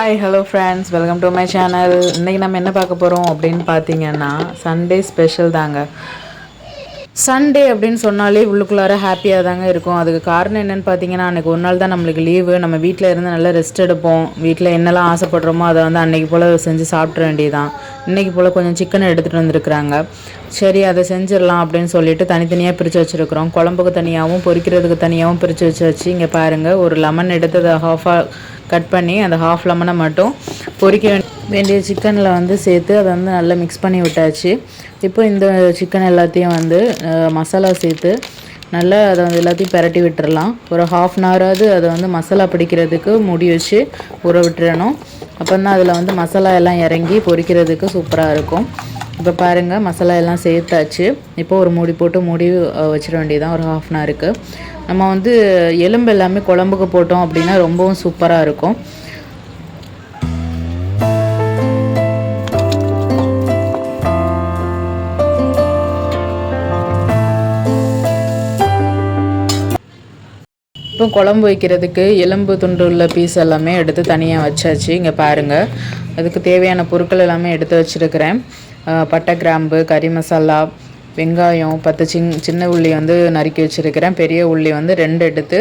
Hi hello friends, welcome to my channel. இன்றைக்கி நம்ம என்ன பார்க்க போகிறோம் அப்படின்னு பார்த்தீங்கன்னா, சண்டே ஸ்பெஷல் தாங்க. சண்டே அப்படின்னு சொன்னாலே உள்ளுக்குள்ளார ஹாப்பியாக தாங்க இருக்கும். அதுக்கு காரணம் என்னென்னு பார்த்தீங்கன்னா, அன்றைக்கி ஒரு நாள் தான் நம்மளுக்கு லீவு. நம்ம வீட்டில் இருந்து நல்லா ரெஸ்ட் எடுப்போம். வீட்டில் என்னெல்லாம் ஆசைப்படுறோமோ அதை வந்து அன்றைக்கி போல் செஞ்சு சாப்பிட்ற வேண்டியதான். இன்றைக்கி போல் கொஞ்சம் சிக்கன் எடுத்துகிட்டு வந்திருக்கிறாங்க. சரி, அதை செஞ்சிடலாம் அப்படின்னு சொல்லிட்டு தனித்தனியாக பிரித்து வச்சுருக்குறோம். குழம்புக்கு தனியாகவும் பொரிக்கிறதுக்கு தனியாகவும் பிரித்து வச்சாச்சு. இங்கே பாருங்கள், ஒரு லெமன் எடுத்து அதை ஹாஃபாக கட் பண்ணி அந்த ஹாஃப் லெமனை மட்டும் பொரிக்க வேண்டிய சிக்கனில் வந்து சேர்த்து அதை வந்து நல்லா மிக்ஸ் பண்ணி விட்டாச்சு. இப்போ இந்த சிக்கன் எல்லாத்தையும் வந்து மசாலா சேர்த்து நல்லா அதை வந்து எல்லாத்தையும் பிரட்டி விட்டுறலாம். ஒரு ½ அதை வந்து மசாலா பிடிக்கிறதுக்கு மூடி வச்சு ஊற விட்டுறணும். அப்போ தான் அதில் வந்து மசாலா எல்லாம் இறங்கி பொரிக்கிறதுக்கு சூப்பராக இருக்கும். இப்போ பாருங்கள், மசாலா எல்லாம் சேர்த்தாச்சு. இப்போ ஒரு மூடி போட்டு மூடி வச்சிட வேண்டியதான் ஒரு ½ நம்ம வந்து எலும்பு எல்லாமே குழம்புக்கு போட்டோம் அப்படின்னா ரொம்பவும் சூப்பராக இருக்கும். இப்போ குழம்பு வைக்கிறதுக்கு எலும்பு துண்டு உள்ள பீஸ் எல்லாமே எடுத்து தனியாக வச்சாச்சு. இங்கே பாருங்கள், அதுக்கு தேவையான பொருட்கள் எல்லாமே எடுத்து வச்சுருக்கிறேன். பட்டை, கிராம்பு, கறி மசாலா, வெங்காயம் 10 சின்ன உள்ளி வந்து நறுக்கி வச்சுருக்கிறேன். பெரிய உள்ளி வந்து 2 எடுத்து,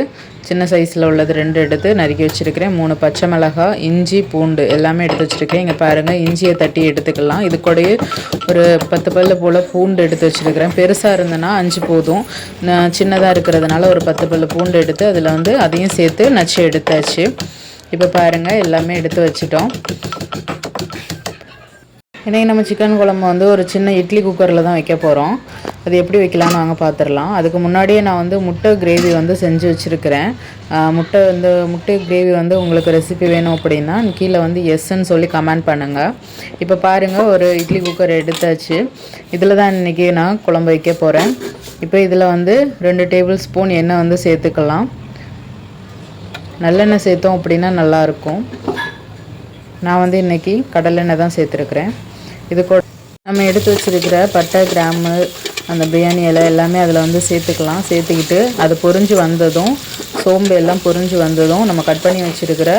சின்ன சைஸில் உள்ளது 2 எடுத்து நறுக்கி வச்சுருக்கிறேன். 3 பச்சை மிளகாய், இஞ்சி, பூண்டு எல்லாமே எடுத்து வச்சுருக்கேன். இங்கே பாருங்கள், இஞ்சியை தட்டி எடுத்துக்கலாம். இது கூடயே ஒரு 10 பல்லு போல் பூண்டு எடுத்து வச்சுருக்கிறேன். பெருசாக இருந்ததுன்னா 5 போதும். சின்னதாக இருக்கிறதுனால ஒரு 10 பல்லு பூண்டு எடுத்து அதில் வந்து அதையும் சேர்த்து நச்சு எடுத்தாச்சு. இப்போ பாருங்கள், எல்லாமே எடுத்து வச்சிட்டோம். இன்றைக்கி நம்ம சிக்கன் குழம்பு வந்து ஒரு சின்ன இட்லி குக்கரில் தான் வைக்க போகிறோம். அது எப்படி வைக்கலான்னு வாங்க பார்த்துடலாம். அதுக்கு முன்னாடியே நான் வந்து முட்டை கிரேவி வந்து செஞ்சு வச்சுருக்கிறேன். முட்டை கிரேவி வந்து உங்களுக்கு ரெசிபி வேணும் அப்படின்னா கீழே வந்து எஸ்ன்னு சொல்லி கமெண்ட் பண்ணுங்கள். இப்போ பாருங்கள், ஒரு இட்லி குக்கர் எடுத்தாச்சு. இதில் தான் இன்றைக்கி நான் குழம்பு வைக்க போகிறேன். இப்போ இதில் வந்து 2 டேபிள் ஸ்பூன் எண்ணெய் வந்து சேர்த்துக்கலாம். நல்லெண்ணெய் சேர்த்தோம் அப்படின்னா நல்லாயிருக்கும். நான் வந்து இன்றைக்கி கடலெண்ணெய் தான் சேர்த்துருக்குறேன். இது கூட நம்ம எடுத்து வச்சுருக்கிற பட்டை, கிராம்பு, அந்த பிரியாணி இலை எல்லாமே அதில் வந்து சேர்த்துக்கலாம். சேர்த்துக்கிட்டு அது பொரிஞ்சு வந்ததும், சோம்பு எல்லாம் பொரிஞ்சு வந்ததும் நம்ம கட் பண்ணி வச்சுருக்கிற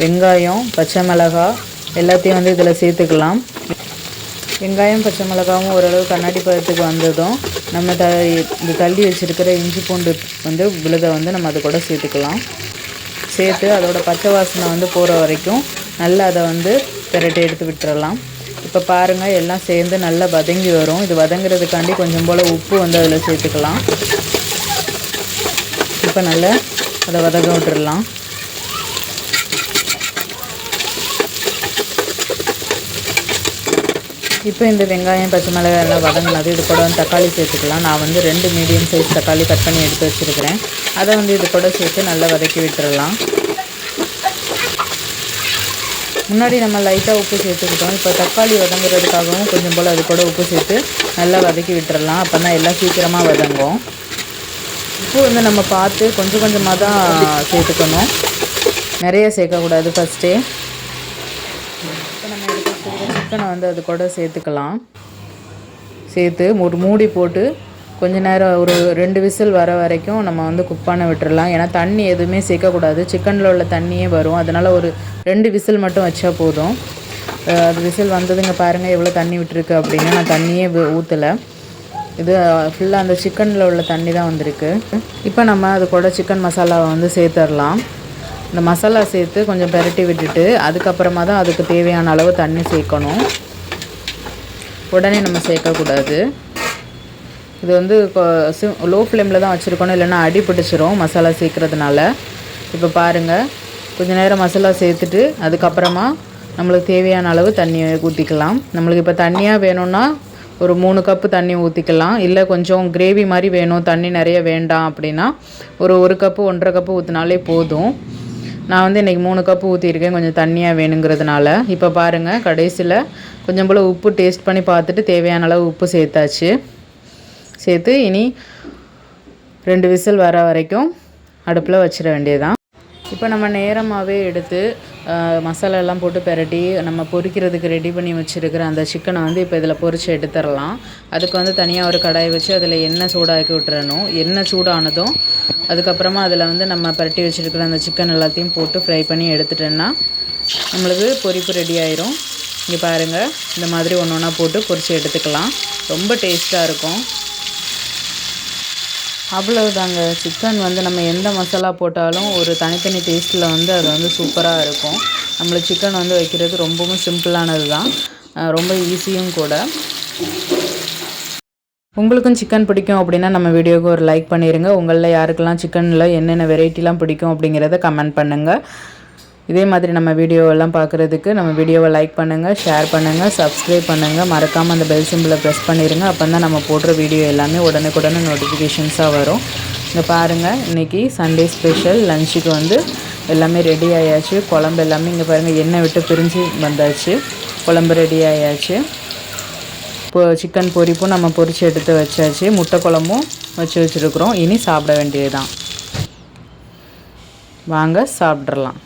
வெங்காயம், பச்சை மிளகாய் எல்லாத்தையும் வந்து இதில் சேர்த்துக்கலாம். வெங்காயம், பச்சை மிளகாவும் ஓரளவு கண்ணாடி பதத்துக்கு வந்ததும் நம்ம இந்த தள்ளி வச்சுருக்கிற இஞ்சி பூண்டு வந்து விழுதை வந்து நம்ம அது கூட சேர்த்துக்கலாம். சேர்த்து அதோட பச்சை வாசனை வந்து போகிற வரைக்கும் நல்லா அதை வந்து பிரட்டி எடுத்து விட்டுறலாம். இப்போ பாருங்கள், எல்லாம் சேர்ந்து நல்லா வதங்கி வரும். இது வதங்கிறதுக்காண்டி கொஞ்சம் போல் உப்பு வந்து அதில் சேர்த்துக்கலாம். இப்போ நல்லா அதை வதங்க விட்டுடலாம். இப்போ இந்த வெங்காயம், பச்சை மிளகாய் எல்லாம் வதங்கினது. இது கூட வந்து தக்காளி சேர்த்துக்கலாம். நான் வந்து 2 மீடியம் சைஸ் தக்காளி கட் பண்ணி எடுத்து வச்சுருக்கிறேன். அதை வந்து இது கூட சேர்த்து நல்லா வதக்கி விட்டுறலாம். முன்னாடி நம்ம லைட்டாக உப்பு சேர்த்துக்கிட்டோம். இப்போ தக்காளி வதங்குறதுக்காகவும் கொஞ்சம் போல் அது கூட உப்பு சேர்த்து நல்லா வதக்கி விட்டுறலாம். அப்போ தான் எல்லாம் சீக்கிரமாக வதங்கும். உப்பு வந்து நம்ம பார்த்து கொஞ்சம் கொஞ்சமாக தான் சேர்த்துக்கணும், நிறைய சேர்க்கக்கூடாது ஃபஸ்ட்டே. இப்போ நம்ம எடுத்து வச்சுருக்க சிக்கனை வந்து அது கூட சேர்த்துக்கலாம். சேர்த்து ஒரு மூடி போட்டு கொஞ்ச நேரம் ஒரு 2 விசில் வர வரைக்கும் நம்ம வந்து குக் பண்ண விட்டுறலாம். ஏன்னா தண்ணி எதுவுமே சேர்க்கக்கூடாது, சிக்கனில் உள்ள தண்ணியே வரும். அதனால் ஒரு 2 விசில் மட்டும் வச்சா போதும். அது விசில் வந்ததுங்க பாருங்கள், எவ்வளோ தண்ணி விட்டுருக்கு அப்படின்னா. நான் தண்ணியே ஊற்றலை, இது ஃபுல்லாக அந்த சிக்கனில் உள்ள தண்ணி தான் வந்திருக்கு. இப்போ நம்ம அது கூட சிக்கன் மசாலாவை வந்து சேர்த்துடலாம். இந்த மசாலா சேர்த்து கொஞ்சம் பிரட்டி விட்டுட்டு அதுக்கப்புறமா தான் அதுக்கு தேவையான அளவு தண்ணி சேர்க்கணும். உடனே நம்ம சேர்க்கக்கூடாது. இது வந்து லோ ஃப்ளேமில் தான் வச்சுருக்கணும், இல்லைன்னா அடி பிடிச்சிரும் மசாலா சேர்க்குறதுனால. இப்போ பாருங்கள், கொஞ்சம் நேரம் மசாலா சேர்த்துட்டு அதுக்கப்புறமா நம்மளுக்கு தேவையான அளவு தண்ணியை ஊற்றிக்கலாம். நம்மளுக்கு இப்போ தண்ணியாக வேணும்னா ஒரு 3 கப்பு தண்ணி ஊற்றிக்கலாம். இல்லை கொஞ்சம் கிரேவி மாதிரி வேணும், தண்ணி நிறைய வேண்டாம் அப்படின்னா ஒரு 1 கப்பு 1.5 கப்பு ஊற்றினாலே போதும். நான் வந்து இன்றைக்கி 3 கப்பு ஊற்றிருக்கேன், கொஞ்சம் தண்ணியாக வேணுங்கிறதுனால. இப்போ பாருங்கள், கடைசியில் கொஞ்சம் போல் உப்பு டேஸ்ட் பண்ணி பார்த்துட்டு தேவையான அளவு உப்பு சேர்த்தாச்சு. சேர்த்து இனி 2 விசில் வர வரைக்கும் அடுப்பில் வச்சிட வேண்டியதுதான். இப்போ நம்ம நேரமாகவே எடுத்து மசாலா எல்லாம் போட்டு பிரட்டி நம்ம பொரிக்கிறதுக்கு ரெடி பண்ணி வச்சுருக்கிற அந்த சிக்கனை வந்து இப்போ இதில் பொரித்து எடுத்துடலாம். அதுக்கு வந்து தனியாக ஒரு கடாயை வச்சு அதில் எண்ணெய் சூடாக்கி விட்டுறணும். எண்ணெய் சூடானதும் அதுக்கப்புறமா அதில் வந்து நம்ம பிரட்டி வச்சுருக்கிற அந்த சிக்கன் எல்லாத்தையும் போட்டு ஃப்ரை பண்ணி எடுத்துட்டோன்னா நம்மளுக்கு பொரிப்பு ரெடி ஆயிரும். இங்கே பாருங்கள், இந்த மாதிரி ஒன்று ஒன்றா போட்டு பொரித்து எடுத்துக்கலாம். ரொம்ப டேஸ்ட்டாக இருக்கும். அவ்வளவுதாங்க. சிக்கன் வந்து நம்ம எந்த மசாலா போட்டாலும் ஒரு தனித்தனி டேஸ்ட்டில் வந்து அது வந்து சூப்பராக இருக்கும். நம்மளுக்கு சிக்கன் வந்து வைக்கிறது ரொம்பவும் சிம்பிளானது தான், ரொம்ப ஈஸியும் கூட. உங்களுக்கும் சிக்கன் பிடிக்கும் அப்படின்னா நம்ம வீடியோவுக்கு ஒரு லைக் பண்ணிடுங்க. உங்களில் யாருக்கெல்லாம் சிக்கனில் என்னென்ன வெரைட்டிலாம் பிடிக்கும் அப்படிங்கிறத கமெண்ட் பண்ணுங்கள். இதே மாதிரி நம்ம வீடியோவெல்லாம் பார்க்குறதுக்கு நம்ம வீடியோவை லைக் பண்ணுங்கள், ஷேர் பண்ணுங்கள், சப்ஸ்கிரைப் பண்ணுங்கள். மறக்காமல் அந்த பெல் சிம்பிளை ப்ரெஸ் பண்ணிடுங்க. அப்போ தான் நம்ம போடுற வீடியோ எல்லாமே உடனுக்குடனே நோட்டிஃபிகேஷன்ஸாக வரும். இங்கே பாருங்கள், இன்றைக்கி சண்டே ஸ்பெஷல் லஞ்சுக்கு வந்து எல்லாமே ரெடி ஆயாச்சு. குழம்பு எல்லாமே இங்கே பாருங்கள் எண்ணெய் விட்டு பிரிஞ்சு வந்தாச்சு. குழம்பு ரெடி ஆயாச்சு. இப்போ சிக்கன் பொரிப்பும் நம்ம பொரித்து எடுத்து வச்சாச்சு. முட்டை குழம்பும் வச்சுருக்குறோம். இனி சாப்பிட வேண்டியது தான். வாங்க சாப்பிட்றலாம்.